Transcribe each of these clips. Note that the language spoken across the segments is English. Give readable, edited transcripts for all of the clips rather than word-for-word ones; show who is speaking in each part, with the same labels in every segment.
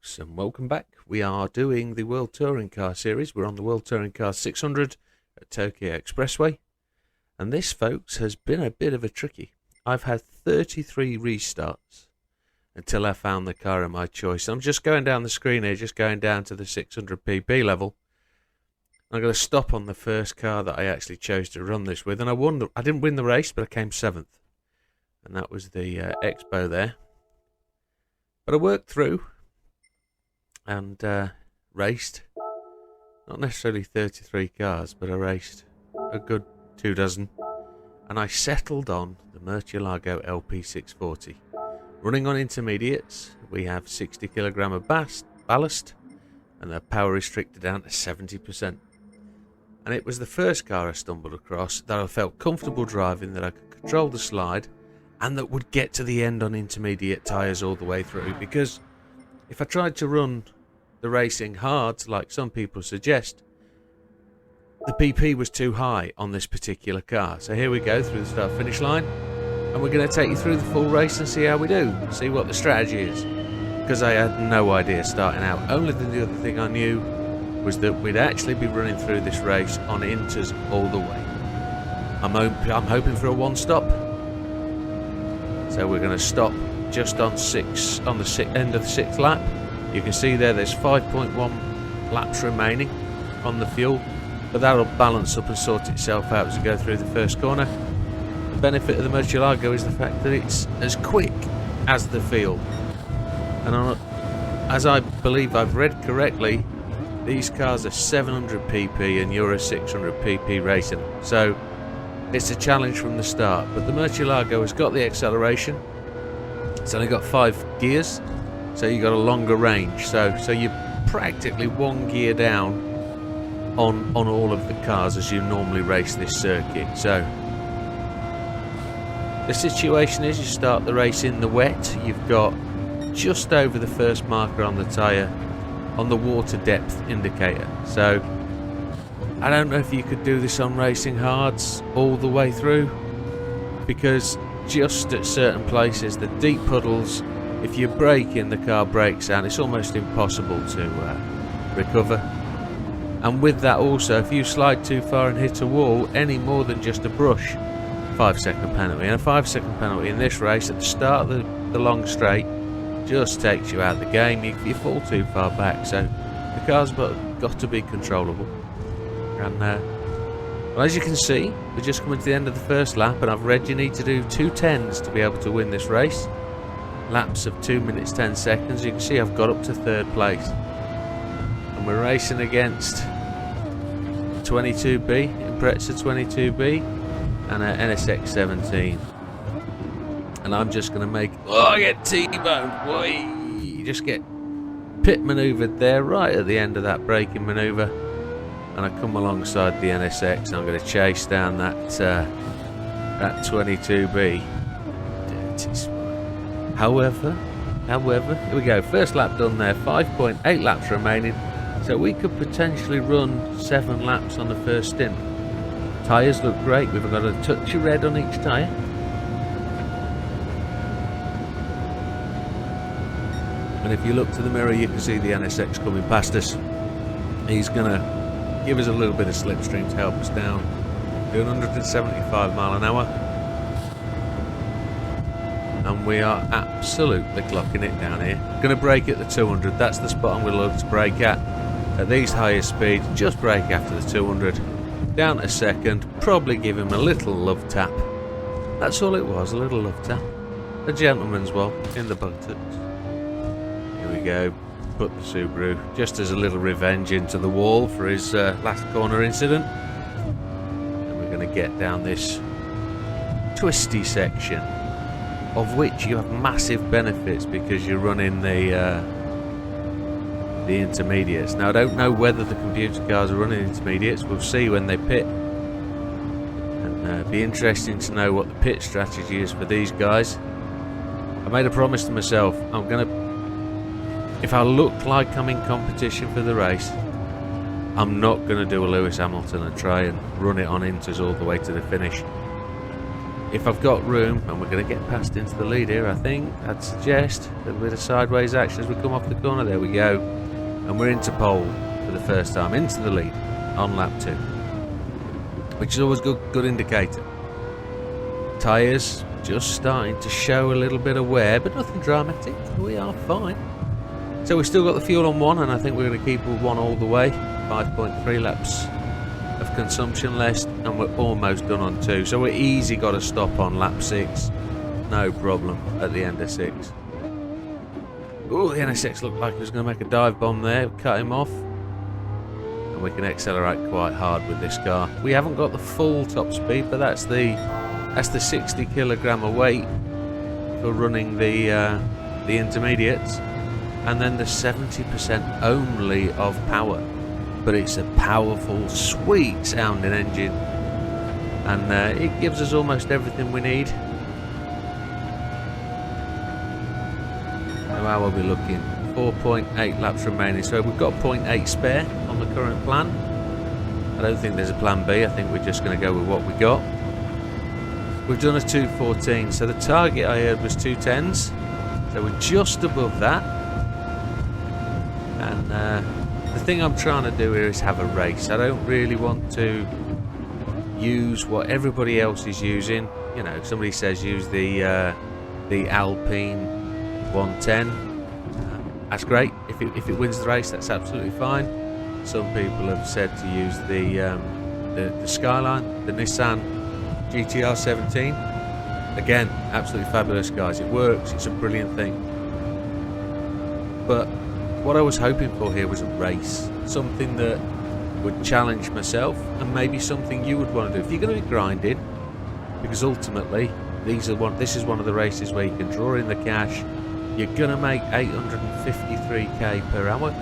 Speaker 1: folks, and welcome back. We are doing the World Touring Car Series. We're on the World Touring Car 600 at Tokyo Expressway. And this, folks, has been a bit of a tricky. I've had 33 restarts until I found the car of my choice. I'm just going down the screen here, just going down to the 600 PP level. I'm going to stop on the first car that I actually chose to run this with. And I didn't win the race, but I came 7th. And that was the Expo there. But I worked through and raced, not necessarily 33 cars, but I raced a good 2 dozen, and I settled on the Murcielago LP640. Running on intermediates, we have 60 kilogram of ballast, and the power restricted down to 70%. And it was the first car I stumbled across that I felt comfortable driving, that I could control the slide, and that would get to the end on intermediate tyres all the way through. Because if I tried to run the racing hard, like some people suggest, the PP was too high on this particular car. So here we go through the start finish line, and we're going to take you through the full race and see how we do, see what the strategy is. Because I had no idea starting out. Only the other thing I knew was that we'd actually be running through this race on inters all the way. I'm hoping for a one-stop. So we're going to stop just on the end of the 6th lap. You can see there's 5.1 laps remaining on the fuel, but that'll balance up and sort itself out as we go through the first corner. The benefit of the Murcielago is the fact that it's as quick as the field. And as I believe I've read correctly, these cars are 700 pp and Euro 600 pp racing. So it's a challenge from the start, but the Murcielago has got the acceleration. It's only got 5 gears, so you've got a longer range. So you're practically 1 gear down on all of the cars as you normally race this circuit. So the situation is, you start the race in the wet. You've got just over the first marker on the tyre on the water depth indicator. So I don't know if you could do this on racing hards all the way through, because just at certain places, the deep puddles, if you brake in, the car breaks out. It's almost impossible to recover. And with that also, if you slide too far and hit a wall any more than just a brush, 5-second penalty. And a 5-second penalty in this race at the start of the long straight just takes you out of the game. You fall too far back. So the car's got to be controllable. And well, as you can see, we're just coming to the end of the first lap, and I've read you need to do 2 10s to be able to win this race. Laps of 2 minutes 10 seconds. You can see I've got up to 3rd place, and we're racing against 22B, Impreza 22B, and an NSX 17. And I'm just going to make... Oh, I get T-boned! Boy, you just get pit manoeuvred there right at the end of that braking manoeuvre. And I come alongside the NSX, and I'm going to chase down that 22B. Dirty spot. However, here we go. First lap done there. 5.8 laps remaining. So we could potentially run 7 laps on the first stint. Tyres look great. We've got a touch of red on each tyre. And if you look to the mirror, you can see the NSX coming past us. He's going to give us a little bit of slipstream to help us down. Doing 175 mile an hour. And we are absolutely clocking it down here. Going to brake at the 200. That's the spot I'm going to look to brake at. At these higher speeds, just brake after the 200. Down to 2nd. Probably give him a little love tap. That's all it was, a little love tap. A gentleman's one in the buttocks. Here we go. Put the Subaru just as a little revenge into the wall for his last corner incident. And we're going to get down this twisty section, of which you have massive benefits because you're running the intermediates. Now I don't know whether the computer cars are running intermediates. We'll see when they pit. And it'd be interesting to know what the pit strategy is for these guys. I made a promise to myself, if I look like I'm in competition for the race, I'm not going to do a Lewis Hamilton and try and run it on inters all the way to the finish. if I've got room, and we're going to get past into the lead here, I think I'd suggest a little bit of sideways action as we come off the corner. There we go, and we're into pole for the first time, into the lead on lap 2, which is always good indicator. Tyres just starting to show a little bit of wear, but nothing dramatic. We are fine. So we've still got the fuel on 1, and I think we're going to keep with 1 all the way. 5.3 laps of consumption left, and we're almost done on 2. So we're easy got to stop on lap 6. No problem at the end of 6. Oh, the NSX looked like it was going to make a dive bomb there. Cut him off. And we can accelerate quite hard with this car. We haven't got the full top speed, but that's the 60 kilogram of weight for running the intermediates, and then the 70% only of power. But it's a powerful, sweet sounding engine, and it gives us almost everything we need. So how are we looking? 4.8 laps remaining, so we've got 0.8 spare on the current plan. I don't think there's a plan B. I think we're just going to go with what we got. We've done a 2:14, so the target I heard was 2:10s, so we're just above that. And the thing I'm trying to do here is have a race. I don't really want to use what everybody else is using. You know, somebody says use the Alpine 110. That's great. If it wins the race, that's absolutely fine. Some people have said to use the Skyline, the Nissan GTR17. Again, absolutely fabulous, guys. It works. It's a brilliant thing. But what I was hoping for here was a race, something that would challenge myself, and maybe something you would want to do if you're going to be grinding, because ultimately this is one of the races where you can draw in the cash. You're going to make 853k per hour,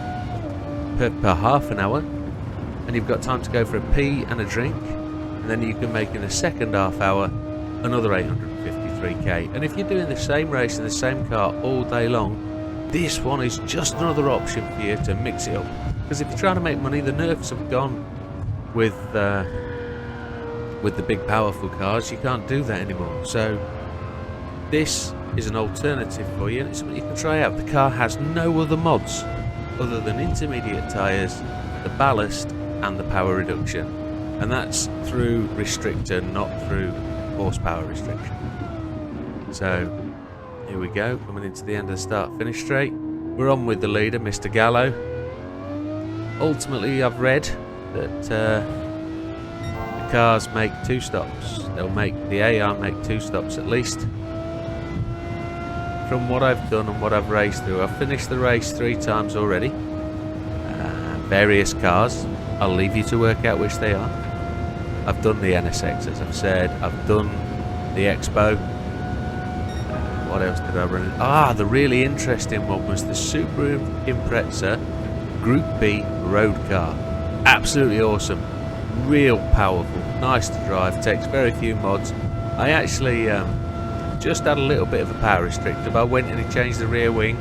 Speaker 1: per half an hour, and you've got time to go for a pee and a drink, and then you can make in the second half hour another 853k. And if you're doing the same race in the same car all day long, this one is just another option for you to mix it up. Because if you're trying to make money, the nerves have gone with the big powerful cars. You can't do that anymore. So this is an alternative for you, and it's something you can try out. The car has no other mods other than intermediate tyres, the ballast and the power reduction, and that's through restrictor, not through horsepower restriction. So here we go, coming into the end of the start-finish straight. We're on with the leader, Mr. Gallo. Ultimately, I've read that the cars make 2 stops. They'll make the AR make 2 stops at least. From what I've done and what I've raced through, I've finished the race 3 times already. Various cars. I'll leave you to work out which they are. I've done the NSX, as I've said. I've done the Expo. What else did I run? The really interesting one was the Subaru Impreza Group B road car. Absolutely awesome. Real powerful. Nice to drive. Takes very few mods. I actually just had a little bit of a power restrictor, but I went in and changed the rear wing.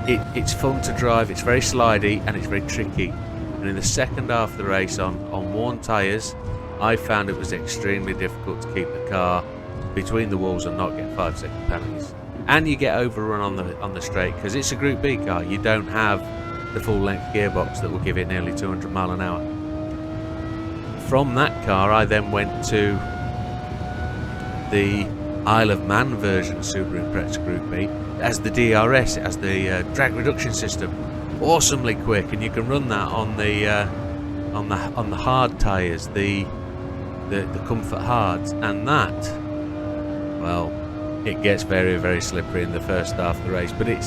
Speaker 1: It's fun to drive. It's very slidey and it's very tricky. And in the second half of the race on worn tyres, I found it was extremely difficult to keep the car between the walls and not get 5-second penalties. And you get overrun on the straight because it's a Group B car. You don't have the full length gearbox that will give it nearly 200 mile an hour. From that car, I then went to the Isle of Man version of Subaru Impreza Group B as the DRS. It has the drag reduction system. Awesomely quick, and you can run that on the hard tyres, the comfort hards, and that, well, it gets very, very slippery in the first half of the race, but it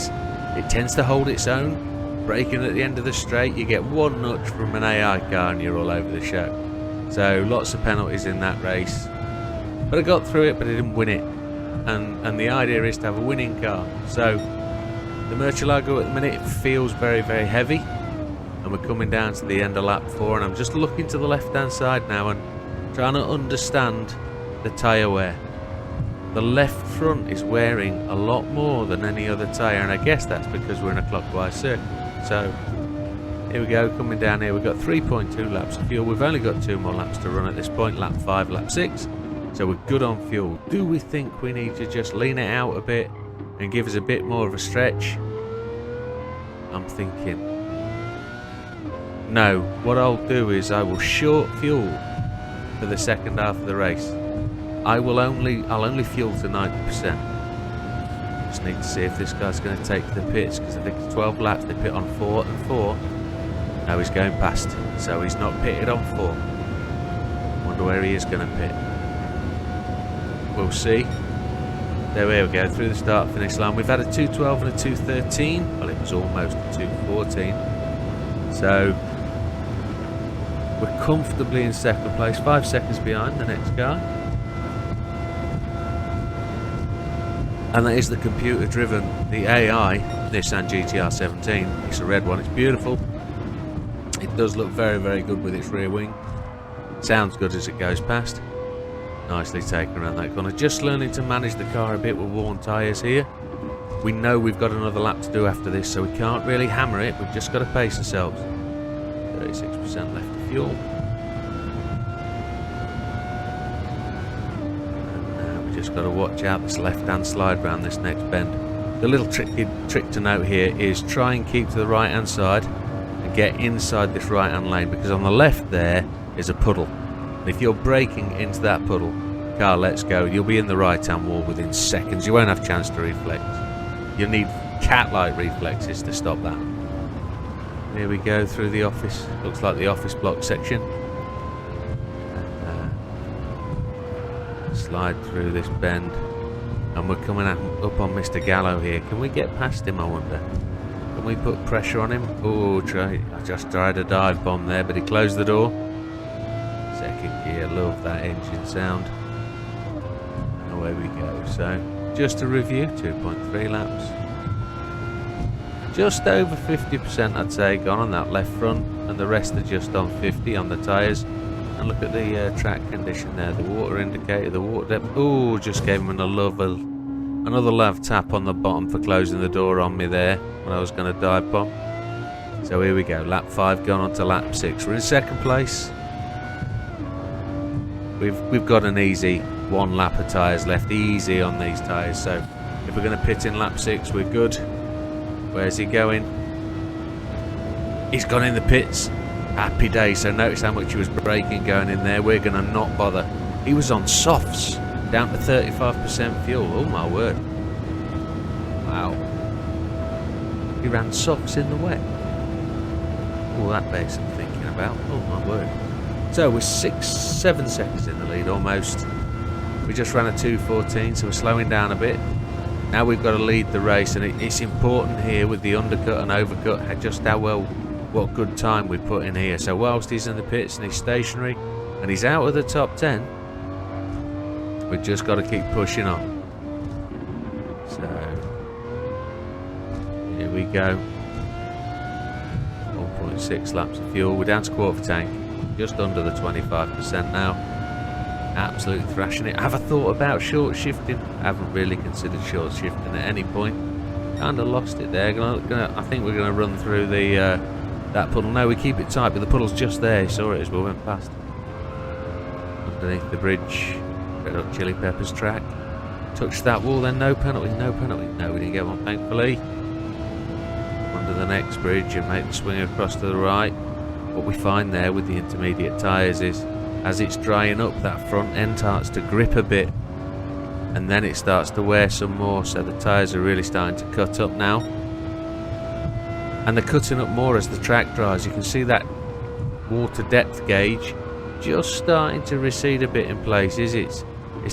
Speaker 1: tends to hold its own. Braking at the end of the straight, you get one nudge from an AI car and you're all over the show. So lots of penalties in that race, but I got through it, but I didn't win it. And the idea is to have a winning car. So the Murcielago at the minute, it feels very, very heavy, and we're coming down to the end of lap 4, and I'm just looking to the left hand side now and trying to understand the tyre wear. The left front is wearing a lot more than any other tyre, and I guess that's because we're in a clockwise circuit. So here we go, coming down here, we've got 3.2 laps of fuel. We've only got 2 more laps to run at this point, lap 5, lap 6. So we're good on fuel. Do we think we need to just lean it out a bit and give us a bit more of a stretch? I'm thinking, no. What I'll do is I will short fuel for the second half of the race. I'll only fuel to 90%. Just need to see if this guy's going to take the pits, because I think it's 12 laps. They pit on 4 and 4. Now he's going past, so he's not pitted on 4. Wonder where he is going to pit. We'll see. There we go, through the start finish line. We've had a 2:12 and a 2:13. Well, it was almost a 2:14. So we're comfortably in second place, 5 seconds behind the next guy. And that is the computer-driven, the AI Nissan GTR 17. It's a red one. It's beautiful. It does look very, very good with its rear wing. Sounds good as it goes past. Nicely taken around that corner. Just learning to manage the car a bit with worn tyres here. We know we've got another lap to do after this, so we can't really hammer it. We've just got to pace ourselves. 36% left of fuel. Just got to watch out this left-hand slide round this next bend. The little trick to note here is try and keep to the right-hand side and get inside this right-hand lane, because on the left there is a puddle. And if you're braking into that puddle, car lets go, you'll be in the right-hand wall within seconds. You won't have a chance to reflex. You'll need cat-like reflexes to stop that. Here we go through the office. Looks like the office block section. Slide through this bend, and we're coming up on Mr. Gallo here. Can we get past him, I wonder? Can we put pressure on him? Oh, I just tried a dive bomb there, but he closed the door. Second gear, love that engine sound. And away we go. So, just to review, 2.3 laps. Just over 50%, I'd say, gone on that left front, and the rest are just on 50 on the tyres. And look at the track condition there, the water indicator, the water depth. Oh, just gave him another love tap on the bottom for closing the door on me there when I was going to dive bomb. So here we go, lap 5 gone on to lap 6. We're in second place. We've got an easy 1 lap of tyres left, easy on these tyres. So if we're going to pit in lap 6, we're good. Where's he going? He's gone in the pits. Happy day. So notice how much he was braking going in there. We're going to not bother. He was on softs, down to 35% fuel. Oh my word. Wow. He ran softs in the wet. Oh, that bears some thinking about. Oh my word. So we're 7 seconds in the lead almost. We just ran a 2:14, so we're slowing down a bit. Now we've got to lead the race, and it's important here with the undercut and overcut just what good time we put in here. So whilst he's in the pits and he's stationary and he's out of the top 10, we've just got to keep pushing on. So here we go. 1.6 laps of fuel. We're down to quarter tank, just under the 25% now. Absolutely thrashing it. Have I thought about short shifting? I haven't really considered short shifting at any point. Kind of lost it there. I think we're going to run through that puddle. No, we keep it tight, but the puddle's just there. You saw it as we went past. Underneath the bridge, Red Hot Chili Peppers track. Touched that wall, then no penalty, no penalty. No, we didn't get one, thankfully. Under the next bridge and make the swing across to the right. What we find there with the intermediate tyres is, as it's drying up, that front end starts to grip a bit, and then it starts to wear some more, so the tyres are really starting to cut up now. And they're cutting up more as the track dries. You can see that water depth gauge just starting to recede a bit in places. It's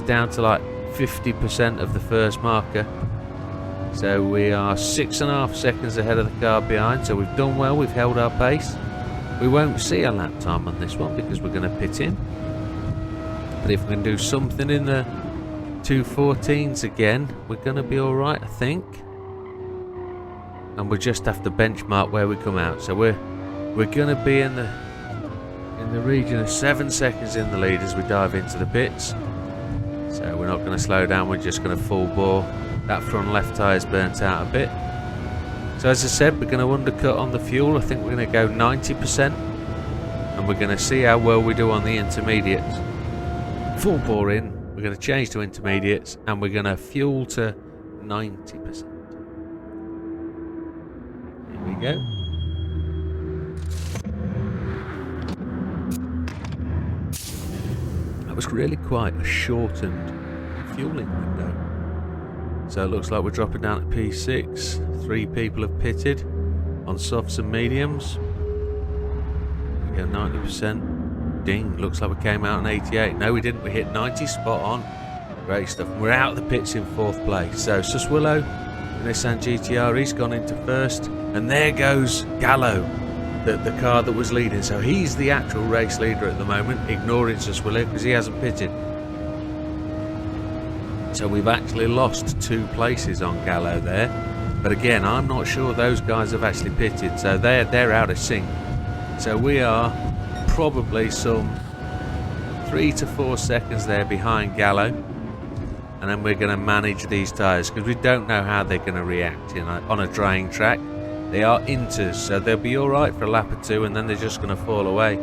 Speaker 1: down to like 50% of the first marker. So we are 6.5 seconds ahead of the car behind. So we've done well, we've held our pace. We won't see a lap time on this one because we're going to pit in. But if we can do something in the 2:14s again, we're going to be alright, I think. And we'll just have to benchmark where we come out. So we're going to be in the region of 7 seconds in the lead as we dive into the pits. So we're not going to slow down, we're just going to full bore. That front left tyre's burnt out a bit. So as I said, we're going to undercut on the fuel. I think we're going to go 90%. And we're going to see how well we do on the intermediates. Full bore in, We're going to change to intermediates, and we're going to fuel to 90%. Here we go. That was really quite a shortened fueling window. So it looks like we're dropping down to P6. 3 people have pitted on softs and mediums. We go 90%. Ding, looks like we came out on 88. No, we didn't. We hit 90, spot on. Great stuff. We're out of the pits in 4th place. So Suswillow, Nissan GTR, he's gone into 1st. And there goes Gallo, the car that was leading. So he's the actual race leader at the moment, ignoring Suswillow because he hasn't pitted. So we've actually lost 2 places on Gallo there. But again, I'm not sure those guys have actually pitted. So they're out of sync. So we are probably some 3 to 4 seconds there behind Gallo, and then we're going to manage these tyres because we don't know how they're going to react on a drying track. They are inters, so they'll be alright for a lap or 2, and then they're just going to fall away.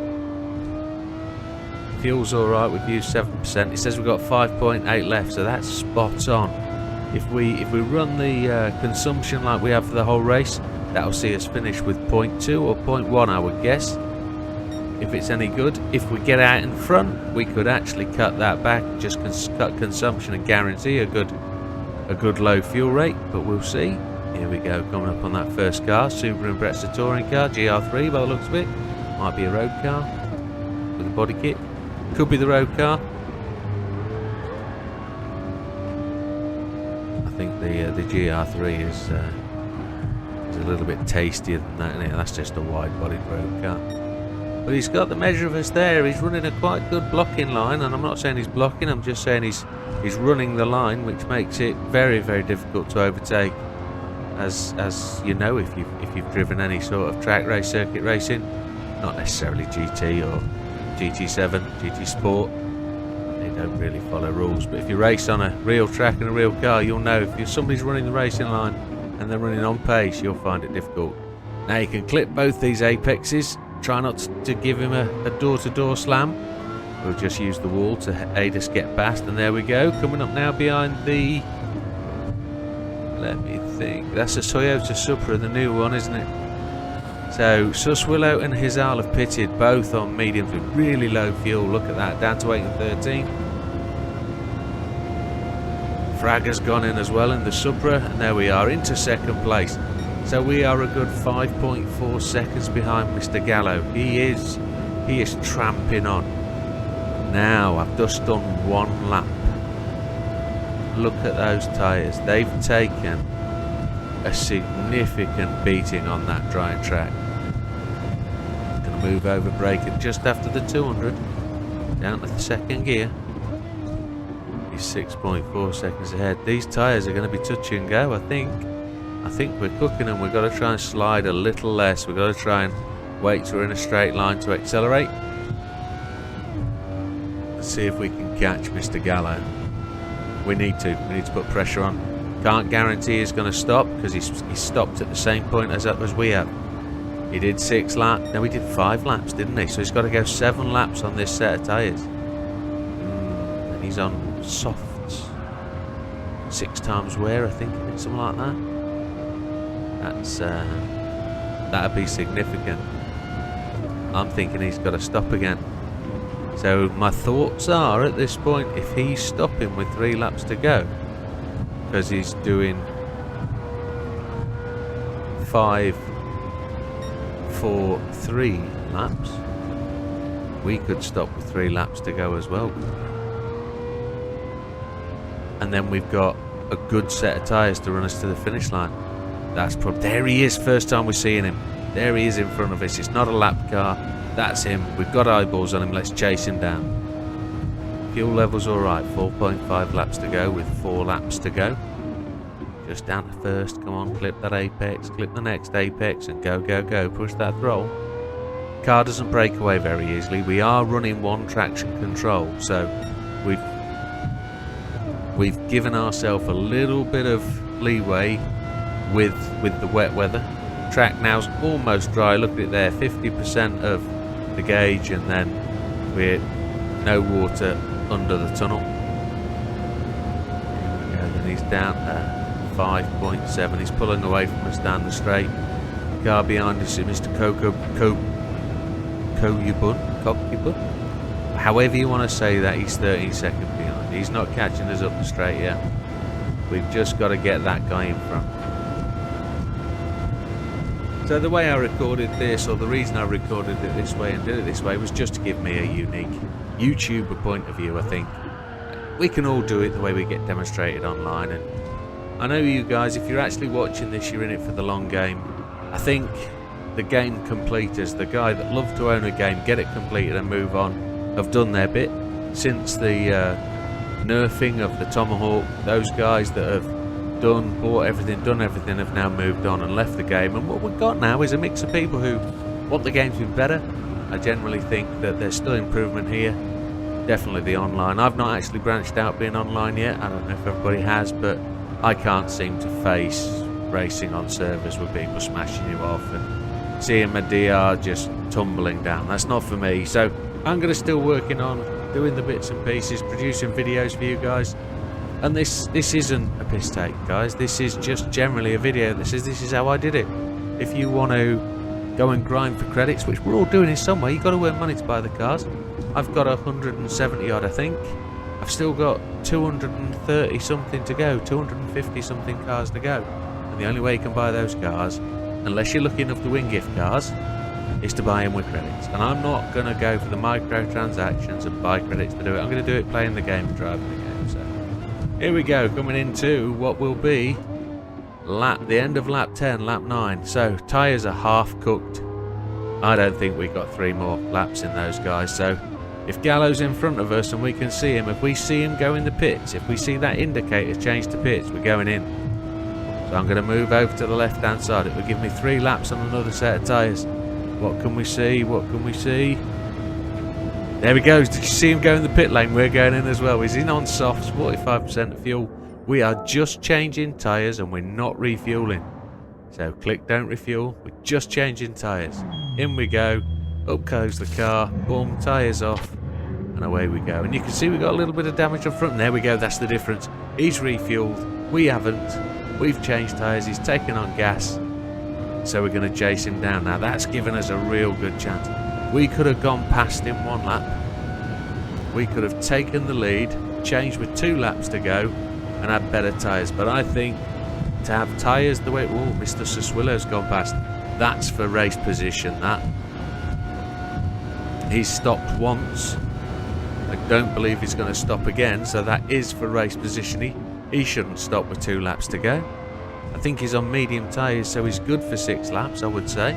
Speaker 1: Fuel's alright, we've used 7%. It says we've got 5.8 left, so that's spot on. If we run the consumption like we have for the whole race, that'll see us finish with 0.2 or 0.1, I would guess. If it's any good, if we get out in front, we could actually cut that back, just cut consumption and guarantee a good low fuel rate, but we'll see. Here we go, coming up on that first car, Subaru Impreza touring car, GR3 by the looks of it. Might be a road car with a body kit. Could be the road car. I think the GR3 is a little bit tastier than that, isn't it? That's just a wide-bodied road car. But he's got the measure of us there. He's running a quite good blocking line, and I'm not saying he's blocking, I'm just saying he's running the line, which makes it very, very difficult to overtake. As you know, if you've driven any sort of track race, circuit racing, not necessarily GT or GT7, GT Sport, they don't really follow rules. But if you race on a real track and a real car, you'll know if somebody's running the racing line and they're running on pace, you'll find it difficult. Now you can clip both these apexes. Try not to give him a door-to-door slam. We'll just use the wall to aid us get past, and there we go. Coming up now behind the... Let me think. That's a Toyota Supra, the new one, isn't it? So Suswillow and Hizal have pitted both on mediums with really low fuel. Look at that, down to 8 and 13. Fragger's gone in as well in the Supra, and there we are into 2nd place. So we are a good 5.4 seconds behind Mr. Gallo. He is tramping on. Now I've just done 1 lap. Look at those tyres. They've taken a significant beating on that dry track. Gonna move over, braking just after the 200, down to the 2nd gear. He's 6.4 seconds ahead. These tyres are going to be touch and go, I think. I think we're cooking them. We've got to try and slide a little less. We've got to try and wait till we're in a straight line to accelerate. Let's see if we can catch Mr. Gallo. We need to put pressure on. Can't guarantee he's going to stop because he stopped at the same point as we have. He did 6 laps. No, he did 5 laps, didn't he? So he's got to go 7 laps on this set of tyres. And he's on softs. 6 times wear, I think, something like that. That'd be significant. I'm thinking he's got to stop again. So my thoughts are, at this point, if he's stopping with 3 laps to go, because he's doing 5, 4, 3 laps, we could stop with 3 laps to go as well. And then we've got a good set of tyres to run us to the finish line. That's there he is, first time we're seeing him. There he is in front of us. It's not a lap car. That's him. We've got eyeballs on him. Let's chase him down. Fuel level's alright. 4.5 laps to go with 4 laps to go. Just down to first. Come on, clip that apex. Clip the next apex and go, go, go. Push that throttle. Car doesn't break away very easily. We are running 1 traction control. So we've given ourselves a little bit of leeway with the wet weather. Track now's almost dry. Look at it there, 50% of the gauge, and then we're no water under the tunnel. and he's down to 5.7. He's pulling away from us down the straight. The car behind us is Mr. Kokubun. However you want to say that, he's 13 seconds behind. He's not catching us up the straight yet. We've just got to get that guy in front. So the way I recorded this, or the reason I recorded it this way and did it this way, was just to give me a unique YouTuber point of view. I think we can all do it the way we get demonstrated online, and I know you guys, if you're actually watching this, you're in it for the long game. I think the game completers, the guy that love to own a game, get it completed and move on, have done their bit. Since the nerfing of the Tomahawk, those guys that have bought everything, done everything, have now moved on and left the game, and what we've got now is a mix of people who want the game to be better. I generally think that there's still improvement here. Definitely the online. I've not actually branched out being online yet. I don't know if everybody has, but I can't seem to face racing on servers with people smashing you off and seeing my DR just tumbling down. That's not for me. So I'm going to still working on doing the bits and pieces, producing videos for you guys. And this isn't a piss take, guys. This is just generally a video that says this is how I did it. If you want to go and grind for credits, which we're all doing in some way, you've got to earn money to buy the cars. I've got 170 odd, I think. I've still got 230 something to go, 250 something cars to go. And the only way you can buy those cars, unless you're lucky enough to win gift cars, is to buy them with credits. And I'm not going to go for the microtransactions and buy credits to do it. I'm going to do it playing the game and driving the game. So here we go, coming into what will be the end of lap 10, lap 9. So tyres are half cooked. I don't think we've got 3 more laps in those guys. So if Gallo's in front of us and we can see him, if we see him go in the pits, if we see that indicator change to pits, we're going in. So I'm going to move over to the left hand side. It will give me 3 laps on another set of tyres. What can we see? What can we see? There he goes. Did you see him go in the pit lane? We're going in as well. He's in on softs, 45% of fuel. We are just changing tyres and we're not refueling. So click don't refuel. We're just changing tyres. In we go. Up goes the car. Boom, tyres off. And away we go. And you can see we got a little bit of damage up front. And there we go. That's the difference. He's refueled. We haven't. We've changed tyres. He's taken on gas. So we're going to chase him down. Now that's given us a real good chance. We could have gone past him 1 lap. We could have taken the lead, changed with 2 laps to go, and had better tyres. But I think to have tyres the way... Oh, Mr. Saswillo's gone past. That's for race position, that. He's stopped once. I don't believe he's going to stop again, so that is for race position. He shouldn't stop with 2 laps to go. I think he's on medium tyres, so he's good for 6 laps, I would say.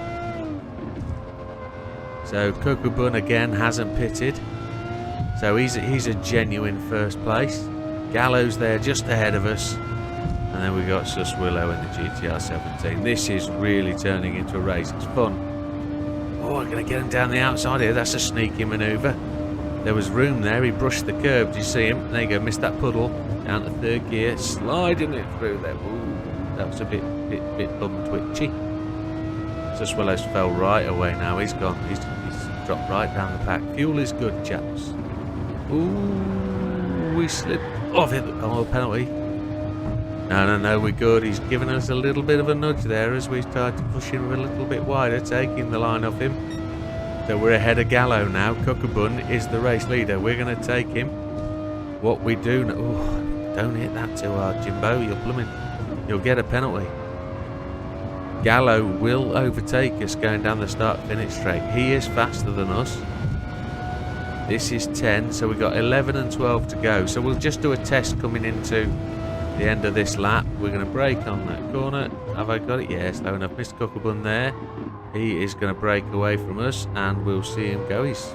Speaker 1: So Kokubun again hasn't pitted. So he's a genuine first place. Gallo's there just ahead of us. And then we got Suswillow in the GTR 17. This is really turning into a race. It's fun. Oh, I'm going to get him down the outside here. That's a sneaky manoeuvre. There was room there. He brushed the curb. Did you see him? There you go. Missed that puddle. Down to 3rd gear. Sliding it through there. Ooh, that was a bit bum twitchy. Suswillow's fell right away now. He's gone. He's dropped right down the pack. Fuel is good, chaps. Ooh, we slipped off it. Oh, penalty. No, we're good. He's given us a little bit of a nudge there as we tried to push him a little bit wider, taking the line off him. So we're ahead of Gallo now. Kokubun is the race leader. We're going to take him. What we do... Oh, don't hit that too hard, Jimbo. You'll get a penalty. Gallo will overtake us going down the start-finish straight. He is faster than us. This is 10, so we've got 11 and 12 to go. So we'll just do a test coming into the end of this lap. We're going to brake on that corner. Have I got it? Yeah, slow enough. Mr. Kokubun there. He is going to break away from us, and we'll see him go. He's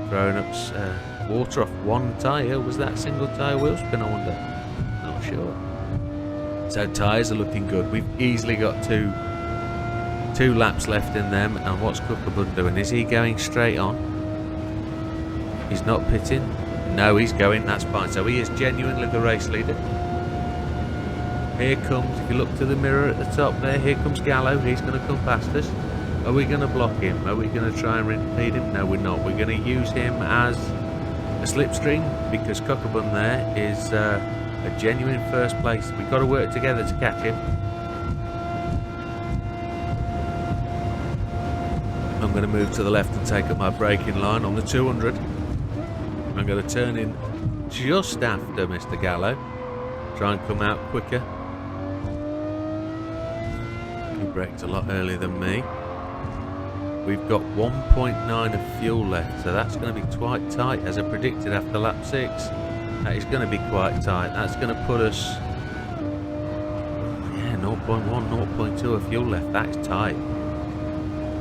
Speaker 1: throwing up water off 1 tyre. Was that single tyre wheel spin, I wonder? Not sure. So tyres are looking good. We've easily got two laps left in them. And what's Kokubun doing? Is he going straight on? He's not pitting. No, he's going. That's fine. So he is genuinely the race leader. Here comes, if you look to the mirror at the top there, here comes Gallo. He's going to come past us. Are we going to block him? Are we going to try and impede him? No, we're not. We're going to use him as a slipstream because Kokubun there is A genuine first place. We've got to work together to catch him. I'm going to move to the left and take up my braking line on the 200. I'm going to turn in just after Mr. Gallo. Try and come out quicker. He braked a lot earlier than me. We've got 1.9 of fuel left, so that's going to be quite tight as I predicted after lap 6. That is going to be quite tight. That's going to put us, yeah, 0.1, 0.2 of fuel left. That is tight.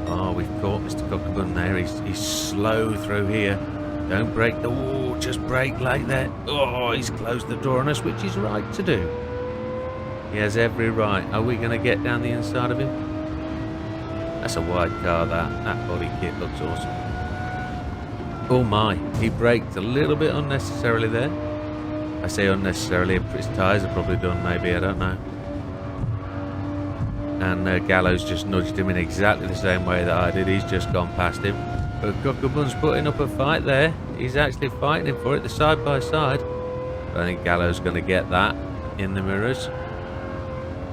Speaker 1: Oh, we've caught Mr. Cockabun there. He's slow through here. Don't break the wall, just brake like that. Oh, he's closed the door on us, which is right to do. He has every right. Are we going to get down the inside of him? That's a wide car, that body kit looks awesome. Oh my, he braked a little bit unnecessarily there. I say unnecessarily, his tyres are probably done maybe, I don't know. And Gallo's just nudged him in exactly the same way that I did. He's just gone past him. But Cockabun's putting up a fight there. He's actually fighting him for it, the side by side. But I think Gallo's going to get that in the mirrors.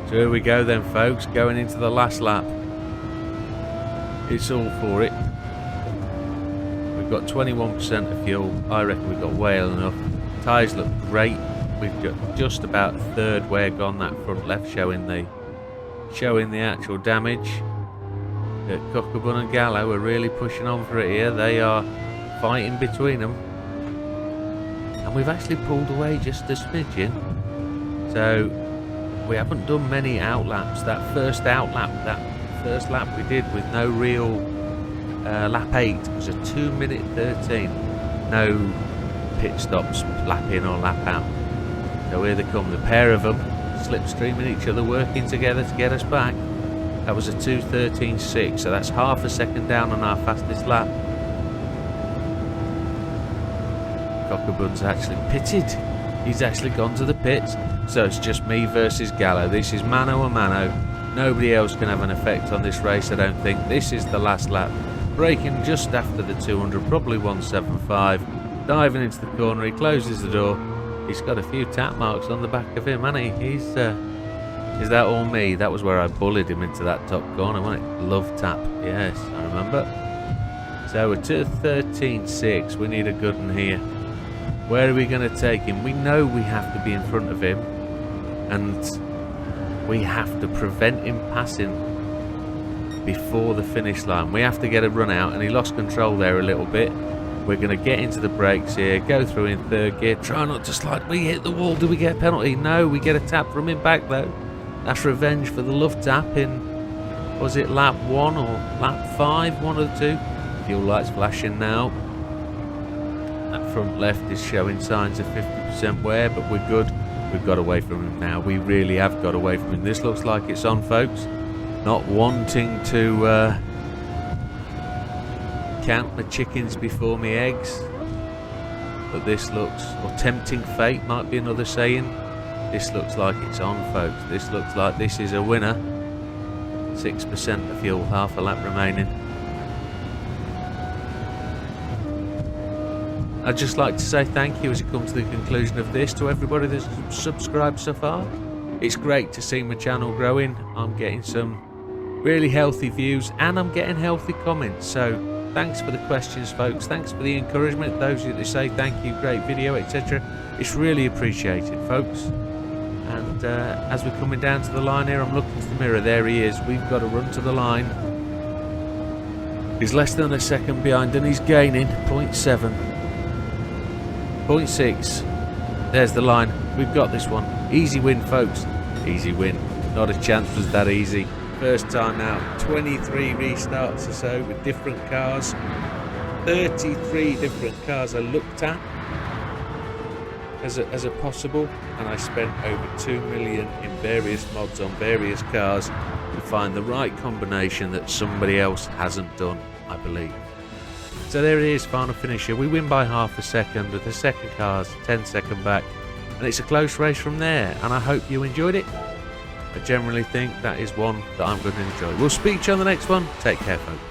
Speaker 1: So here we go then, folks, going into the last lap. It's all for it. We've got 21% of fuel. I reckon we've got well enough. Tyres look great. We've got just about a third way gone, that front left showing the actual damage. Cockabun and Gallo are really pushing on for it here. They are fighting between them. And we've actually pulled away just a smidgen. So we haven't done many outlaps. That first lap we did with no real lap 8 was a 2:13. No pit stops, lap in or lap out. So here they come, the pair of them, slipstreaming each other, working together to get us back. That was a 2:13.6, so that's half a second down on our fastest lap. Cockabun's actually pitted. He's actually gone to the pits. So it's just me versus Gallo. This is mano a mano. Nobody else can have an effect on this race, I don't think. This is the last lap. Braking just after the 200, probably 175. Diving into the corner, he closes the door. He's got a few tap marks on the back of him, hasn't he? Is that all me? That was where I bullied him into that top corner, wasn't it? Love tap. Yes, I remember. So we're 2:13.6. We need a good one here. Where are we going to take him? We know we have to be in front of him. And we have to prevent him passing before the finish line. We have to get a run out, and he lost control there a little bit. We're going to get into the brakes here, go through in third gear, try not to slide. We hit the wall. Do we get a penalty? No, we get a tap from him back though. That's revenge for the love tap in, was it lap 1 or lap 5? One of the two. Fuel lights flashing now. That front left is showing signs of 50% wear, but we're good. We've got away from him now. We really have got away from him. This looks like it's on, folks. Not wanting to count my chickens before my eggs, but this looks, or tempting fate might be another saying. This looks like it's on, folks. This looks like this is a winner. 6% of fuel, half a lap remaining. I'd just like to say thank you as it comes to the conclusion of this to everybody that's subscribed so far. It's great to see my channel growing. I'm getting some really healthy views and I'm getting healthy comments. So thanks for the questions, folks. Thanks for the encouragement. Those of you that say thank you, great video, etc. It's really appreciated, folks. And as we're coming down to the line here, I'm looking to the mirror. There he is. We've got to run to the line. He's less than a second behind and he's gaining 0.7. 0.6. There's the line. We've got this one. Easy win, folks. Easy win. Not a chance was that easy. First time now. 23 restarts or so with different cars. 33 different cars I looked at as a possible, and I spent over 2 million in various mods on various cars to find the right combination that somebody else hasn't done, I believe. So there it is, final finisher. We win by half a second, with the second car's 10-second back, and it's a close race from there, and I hope you enjoyed it. I generally think that is one that I'm going to enjoy. We'll speak to you on the next one. Take care, folks.